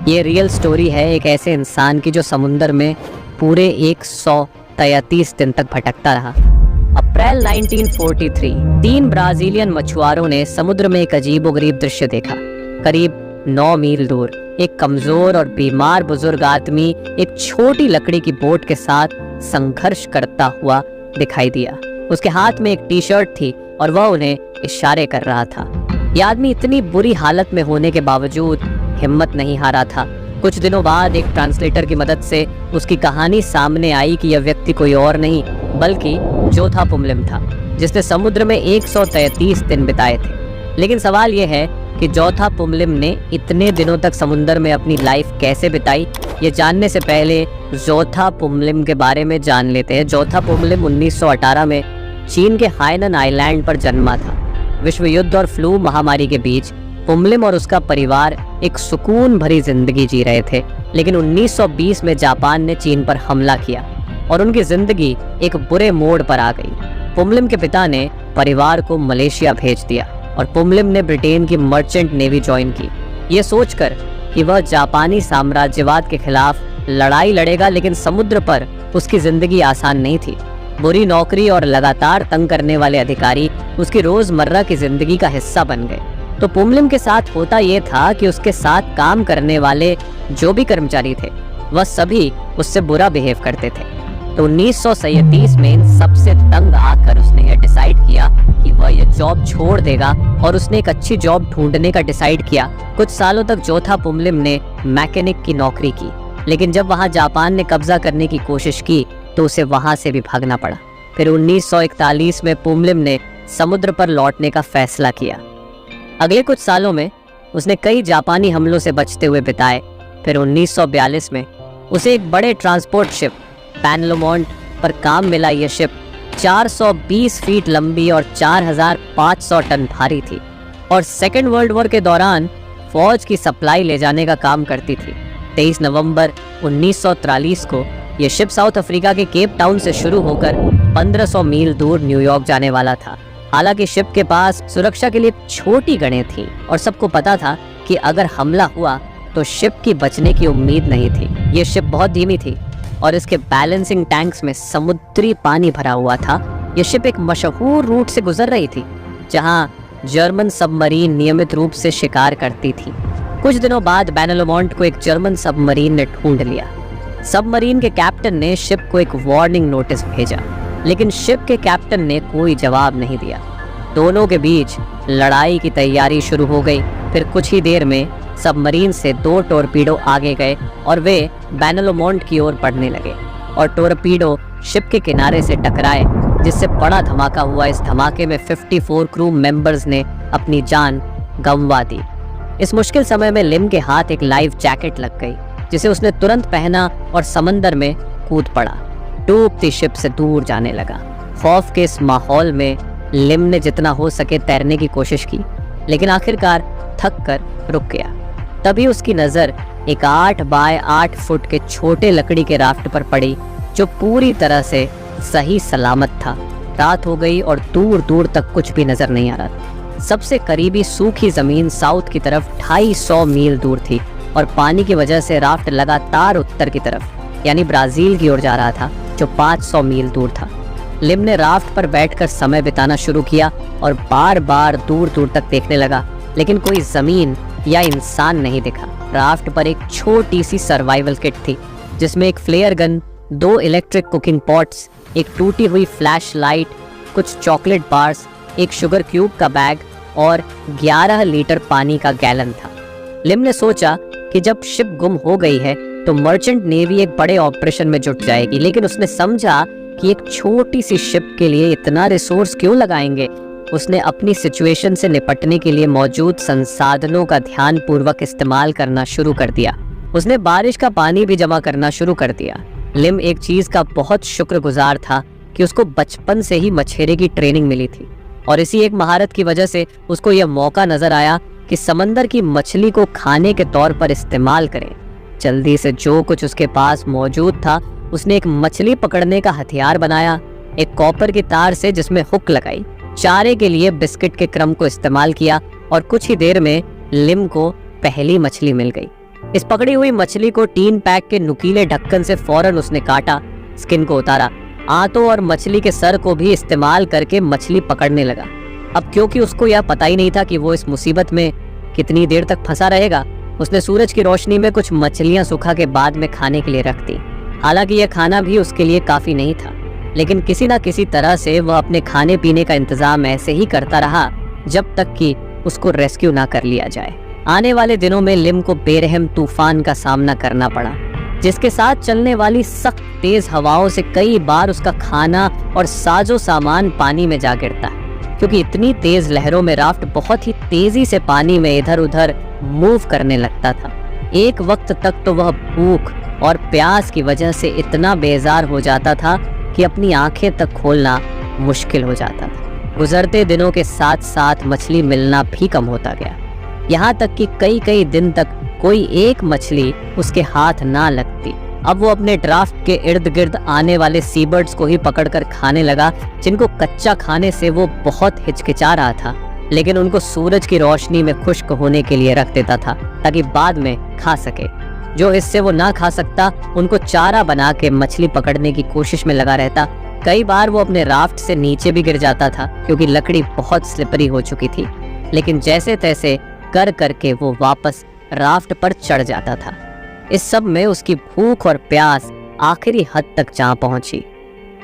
ये real story है एक ऐसे इंसान की जो समुंदर में पूरे 133 दिन तक भटकता रहा। अप्रैल 1943 3 ब्राजीलियन मछुआरों ने समुद्र में एक अजीबोगरीब दृश्य देखा। करीब 9 मील दूर एक कमजोर और बीमार बुजुर्ग आदमी एक छोटी लकड़ी की बोट के साथ संघर्ष करता हुआ दिखाई दिया। उसके हाथ में एक टी शर्ट थी और वह उन्हें इशारे कर रहा था। यह आदमी इतनी बुरी हालत में होने के बावजूद हिम्मत नहीं हारा था। कुछ दिनों बाद एक ट्रांसलेटर की मदद से उसकी कहानी सामने आई कि यह व्यक्ति कोई और नहीं बल्कि जोथा पुमलिम था, जिसने समुद्र में 133 दिन बिताए थे। लेकिन सवाल यह है कि जोथा पुमलिम ने इतने दिनों तक समुद्र में अपनी लाइफ कैसे बिताई। ये जानने से पहले जोथा पुमलिम के बारे में जान लेते हैं। जोथा पुमलिम 1918 में चीन के हाइनन आइलैंड पर जन्मा था। विश्व युद्ध और फ्लू महामारी के बीच पुमलिम और उसका परिवार एक सुकून भरी जिंदगी जी रहे थे। लेकिन 1920 में जापान ने चीन पर हमला किया और उनकी जिंदगी एक बुरे मोड़ पर आ गई। पुमलिम के पिता ने परिवार को मलेशिया भेज दिया और पुमलिम ने ब्रिटेन की मर्चेंट नेवी ज्वाइन की, ये सोचकर कि वह जापानी साम्राज्यवाद के खिलाफ लड़ाई लड़ेगा। लेकिन समुद्र पर उसकी जिंदगी आसान नहीं थी। बुरी नौकरी और लगातार तंग करने वाले अधिकारी उसकी रोजमर्रा की जिंदगी का हिस्सा बन गए। तो पुमलिम के साथ होता यह था कि उसके साथ काम करने वाले जो भी कर्मचारी थे वह सभी उससे बुरा बिहेव करते थे। तो 1937 में इन सबसे तंग आकर उसने यह डिसाइड किया कि वह यह जॉब छोड़ देगा और उसने एक अच्छी जॉब ढूंढने का डिसाइड किया। कुछ सालों तक जोथा पुमलिम ने मैकेनिक की नौकरी की, लेकिन जब वहां जापान ने कब्जा करने की कोशिश की तो उसे वहां से भी भागना पड़ा। फिर 1941 में पुमलिम ने समुद्र पर लौटने का फैसला किया। अगले कुछ सालों में उसने कई जापानी हमलों से बचते हुए बिताए। फिर 1942 में उसे एक बड़े ट्रांसपोर्ट शिप पैनलोमोंट पर काम मिला। यह शिप 420 फीट लंबी और 4500 टन भारी थी और सेकेंड वर्ल्ड वॉर के दौरान फौज की सप्लाई ले जाने का काम करती थी। 23 नवंबर 1943 को यह शिप साउथ अफ्रीका के केप टाउन से शुरू होकर 1500 मील दूर न्यूयॉर्क जाने वाला था। हालांकि शिप के पास सुरक्षा के लिए छोटी गड़ें थीं और सबको पता था कि अगर हमला हुआ तो शिप की बचने की उम्मीद नहीं थी। यह शिप बहुत धीमी थी और इसके बैलेंसिंग टैंक्स में समुद्री पानी भरा हुआ था। यह शिप एक मशहूर रूट से गुजर रही थी जहां जर्मन सबमरीन नियमित रूप से शिकार करती थी। कुछ दिनों बाद पैनलोमोंट को एक जर्मन सबमरीन ने ढूंढ लिया। सबमरीन के कैप्टन ने शिप को एक वार्निंग नोटिस भेजा, लेकिन शिप के कैप्टन ने कोई जवाब नहीं दिया। दोनों के बीच लड़ाई की तैयारी शुरू हो गई। फिर कुछ ही देर में सबमरीन से 2 टोरपीडो आगे गए और वे पैनलोमोंट की ओर बढ़ने लगे और टोरपीडो शिप के किनारे से टकराए, जिससे बड़ा धमाका हुआ। इस धमाके में 54 क्रू मेंबर्स ने अपनी जान गंवा दी। इस मुश्किल समय में लिम के हाथ एक लाइफ जैकेट लग गई, जिसे उसने तुरंत पहना और समंदर में कूद पड़ा। डूबती शिप से दूर जाने लगा। खौफ के इस माहौल में लिम ने जितना हो सके तैरने की कोशिश की, लेकिन आखिरकार थक कर रुक गया। तभी उसकी नज़र एक 8 बाय 8 फुट के छोटे लकड़ी के राफ्ट पर पड़ी, जो पूरी तरह से सही सलामत था। रात हो गई और दूर दूर तक कुछ भी नजर नहीं आ रहा था। सबसे करीबी सूखी जमीन साउथ की तरफ 250 मील दूर थी और पानी की वजह से राफ्ट लगातार उत्तर की तरफ यानी ब्राजील की ओर जा रहा था, जो 500 मील दूर था। लिम ने राफ्ट पर बैठकर समय बिताना शुरू किया और बार बार दूर दूर तक देखने लगा, लेकिन कोई जमीन या इंसान नहीं दिखा। राफ्ट पर एक छोटी सी सर्वाइवल किट थी, जिसमें एक flare gun, 2 electric cooking pots, एक टूटी हुई फ्लैश लाइट, कुछ चॉकलेट बार्स, एक शुगर क्यूब का बैग और 11 लीटर पानी का गैलन था। लिम ने सोचा कि जब शिप गुम हो गई है तो मर्चेंट नेवी एक बड़े ऑपरेशन में जुट जाएगी, लेकिन उसने समझा कि एक छोटी सी शिप के लिए इतना रिसोर्स क्यों लगाएंगे। उसने अपनी सिचुएशन से निपटने के लिए मौजूद संसाधनों का ध्यानपूर्वक इस्तेमाल करना शुरू कर दिया। उसने बारिश का पानी भी जमा करना शुरू कर दिया। लिम एक चीज का बहुत शुक्रगुजार था कि उसको बचपन से ही मछेरे की ट्रेनिंग मिली थी और इसी एक महारत की वजह से उसको यह मौका नजर आया कि समंदर की मछली को खाने के तौर पर इस्तेमाल करें। जल्दी से जो कुछ उसके पास मौजूद था उसने एक मछली पकड़ने का हथियार बनाया। एक कॉपर की तार से जिसमें हुक लगाई, चारे के लिए बिस्किट के क्रम को इस्तेमाल किया और कुछ ही देर में लिम को पहली मछली मिल गई। इस पकड़ी हुई मछली को टीन पैक के नुकीले ढक्कन से फौरन उसने काटा, स्किन को उतारा, आंतों और मछली के सर को भी इस्तेमाल करके मछली पकड़ने लगा। अब क्योंकि उसको यह पता ही नहीं था कि वो इस मुसीबत में कितनी देर तक फंसा रहेगा, उसने सूरज की रोशनी में कुछ मछलियां सुखा के बाद में खाने के लिए रख दी। हालांकि यह खाना भी उसके लिए काफी नहीं था, लेकिन किसी न किसी तरह से वह अपने खाने पीने का इंतजाम ऐसे ही करता रहा जब तक कि उसको रेस्क्यू ना कर लिया जाए। आने वाले दिनों में लिम को बेरहम तूफान का सामना करना पड़ा, जिसके साथ चलने वाली सख्त तेज हवाओं से कई बार उसका खाना और साजो सामान पानी में जा गिरता है, क्योंकि इतनी तेज लहरों में राफ्ट बहुत ही तेजी से पानी में इधर उधर मूव करने लगता था। एक वक्त तक तो वह भूख और प्यास की वजह से इतना बेजार हो जाता था कि अपनी आंखें तक खोलना मुश्किल हो जाता था। गुजरते दिनों के साथ साथ मछली मिलना भी कम होता गया, यहाँ तक कि कई कई दिन तक कोई एक मछली उसके हाथ ना लगती। अब वो अपने ड्राफ्ट के इर्द गिर्द आने वाले सीबर्ड्स को ही पकड़कर खाने लगा, जिनको कच्चा खाने से वो बहुत हिचकिचा रहा था, लेकिन उनको सूरज की रोशनी में खुश्क होने के लिए रख देता था ताकि बाद में खा सके। जो हिस्से वो ना खा सकता उनको चारा बना के मछली पकड़ने की कोशिश में लगा रहता। कई बार वो अपने राफ्ट से नीचे भी गिर जाता था क्योंकि लकड़ी बहुत स्लिपरी हो चुकी थी, लेकिन जैसे तैसे कर करके वो वापस राफ्ट पर चढ़ जाता था। इस सब में उसकी भूख और प्यास आखिरी हद तक जा पहुंची।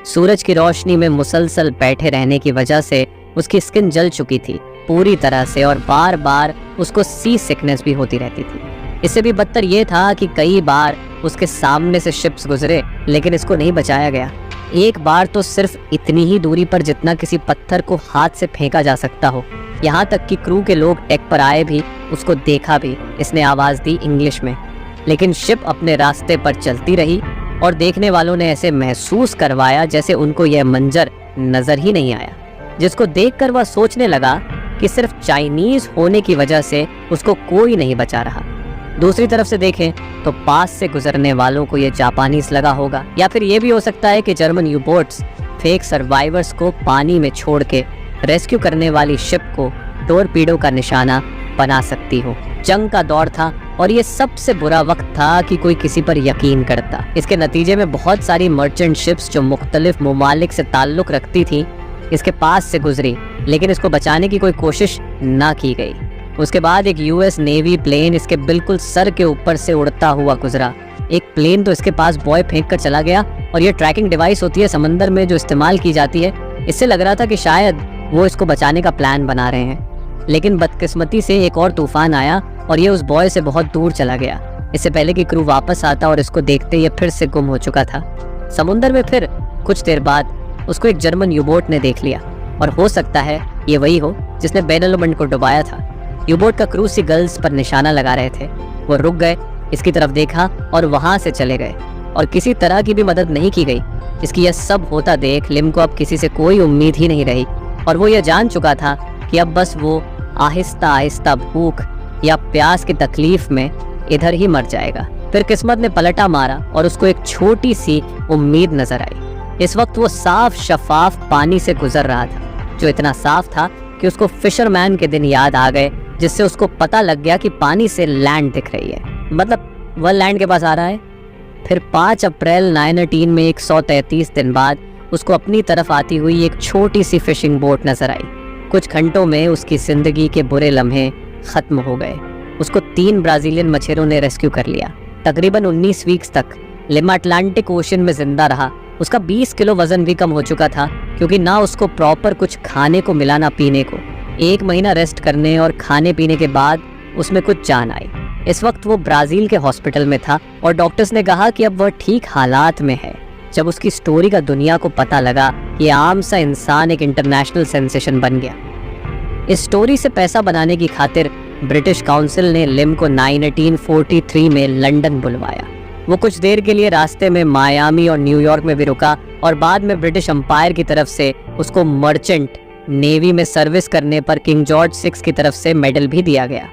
सूरज की रोशनी में मुसलसल बैठे रहने की वजह से उसकी स्किन जल चुकी थी पूरी तरह से, और बार बार उसको सी सिकनेस भी होती रहती थी। इससे भी बदतर ये था कि कई बार उसके सामने से शिप्स गुजरे, लेकिन इसको नहीं बचाया गया। एक बार तो सिर्फ इतनी ही दूरी पर जितना किसी पत्थर को हाथ से फेंका जा सकता हो। यहाँ तक कि क्रू के लोग टेक पर आए भी, उसको देखा भी। इसने आवाज दी इंग्लिश में, लेकिन शिप अपने रास्ते पर चलती रही और देखने वालों ने ऐसे महसूस करवाया जैसे उनको यह मंजर नजर ही नहीं आया, जिसको देखकर वह सोचने लगा कि सिर्फ चाइनीज होने की वजह से उसको कोई नहीं बचा रहा। दूसरी तरफ से देखें तो पास से गुजरने वालों को यह जापानीज लगा होगा, या फिर यह भी हो सकता है कि German you boats fake survivors को पानी में छोड़ के रेस्क्यू करने वाली शिप को टोरपीडो का निशाना बना सकती हो। जंग का दौर था और ये सबसे बुरा वक्त था कि कोई किसी पर यकीन करता। इसके नतीजे में बहुत सारी मर्चेंट शिप्स जो मुख्तलिफ ममालिक से ताल्लुक रखती थी इसके पास से गुजरी, लेकिन इसको बचाने की कोई कोशिश ना की गई। उसके बाद एक यूएस नेवी प्लेन इसके बिल्कुल सर के ऊपर से उड़ता हुआ गुजरा। एक प्लेन तो इसके पास बॉय फेंक कर चला गया, और ये ट्रैकिंग डिवाइस होती है समंदर में जो इस्तेमाल की जाती है। इससे लग रहा था कि शायद वो इसको बचाने का प्लान बना रहे हैं, लेकिन बदकिस्मती से एक और तूफान आया और ये उस बॉय से बहुत दूर चला गया। इससे पहले कि क्रू वापस आता और इसको देखते ये फिर से गुम हो चुका था। समुंदर में फिर कुछ देर बाद उसको एक जर्मन यूबोट ने देख लिया, और हो सकता है ये वही हो जिसने बेनलुमंड को डुबाया था। यूबोट का क्रू सी गर्ल्स पर निशाना लगा रहे थे। वो रुक गए, इसकी तरफ देखा और वहां से चले गए, और किसी तरह की भी मदद नहीं की गई। इसकी यह सब होता देख लिम को अब किसी से कोई उम्मीद ही नहीं रही, और वो यह जान चुका था कि अब बस वो आहिस्ता आहिस्ता भूख या प्यास की तकलीफ में इधर ही मर जाएगा। फिर किस्मत ने पलटा मारा और उसको एक छोटी सी उम्मीद नजर आई। इस वक्त वो साफ शफाफ पानी से गुजर रहा था, जो इतना साफ था कि उसको फिशरमैन के दिन याद आ गए, जिससे उसको पता लग गया कि पानी से लैंड दिख रही है, मतलब वह लैंड के पास आ रहा है। फिर 5 अप्रैल 1918 में 133 दिन बाद उसको अपनी तरफ आती हुई एक छोटी सी फिशिंग बोट नजर आई। कुछ घंटों में उसकी जिंदगी के बुरे लम्हे खत्म हो गए। उसको 3 ब्राजीलियन मछेरों ने रेस्क्यू कर लिया। तकरीबन 19 वीक्स तक लिम अटलांटिक ओशन में जिंदा रहा। उसका 20 किलो वजन भी कम हो चुका था, क्योंकि ना उसको प्रॉपर कुछ खाने को मिला ना पीने को। 1 महीना रेस्ट करने और खाने पीने के बाद उसमें कुछ जान आई। इस वक्त वो ब्राजील के हॉस्पिटल में था और डॉक्टर्स ने कहा कि अब वह ठीक हालात में है। जब उसकी स्टोरी का दुनिया को पता लगा, ये आम सा इंसान एक इंटरनेशनल सेंसेशन बन गया। इस स्टोरी से पैसा बनाने की खातिर ब्रिटिश काउंसिल ने लिम को 1943 में लंदन बुलवाया। वो कुछ देर के लिए रास्ते में मायामी और न्यूयॉर्क में भी रुका, और बाद में ब्रिटिश एम्पायर की तरफ से उसको मर्चेंट नेवी में सर्विस करने पर किंग जॉर्ज 6 की तरफ से मेडल भी दिया गया।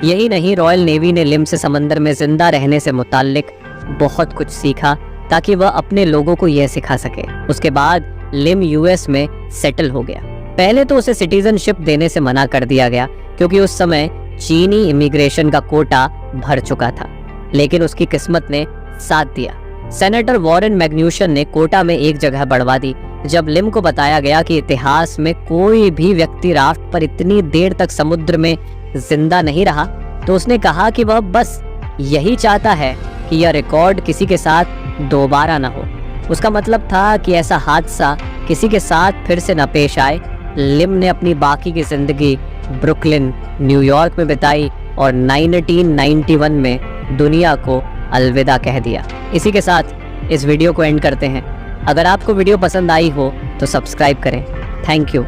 यही नहीं, रॉयल नेवी ने लिम से समंदर में जिंदा रहने से मुताल्लिक बहुत कुछ सीखा, ताकि वह अपने लोगों को यह सिखा सके। उसके बाद लिम यूएस में सेटल हो गया। पहले तो उसे सिटीजनशिप देने से मना कर दिया गया, क्योंकि उस समय चीनी इमिग्रेशन का कोटा भर चुका था। लेकिन उसकी किस्मत ने साथ दिया। सेनेटर वॉरेन मैग्न्यूशन ने कोटा में एक जगह बढ़वा दी। जब लिम को बताया गया कि इतिहास में कोई भी व्यक्ति राफ्ट पर इतनी देर तक समुद्र में जिंदा नहीं रहा, तो उसने कहा कि वह बस यही चाहता है कि यह रिकॉर्ड किसी के साथ दोबारा न हो। उसका मतलब था कि ऐसा हादसा किसी के साथ फिर से न पेश आए। लिम ने अपनी बाकी की जिंदगी ब्रुकलिन, न्यूयॉर्क में बिताई और 1991 में दुनिया को अलविदा कह दिया। इसी के साथ इस वीडियो को एंड करते हैं। अगर आपको वीडियो पसंद आई हो तो सब्सक्राइब करें। Thank you.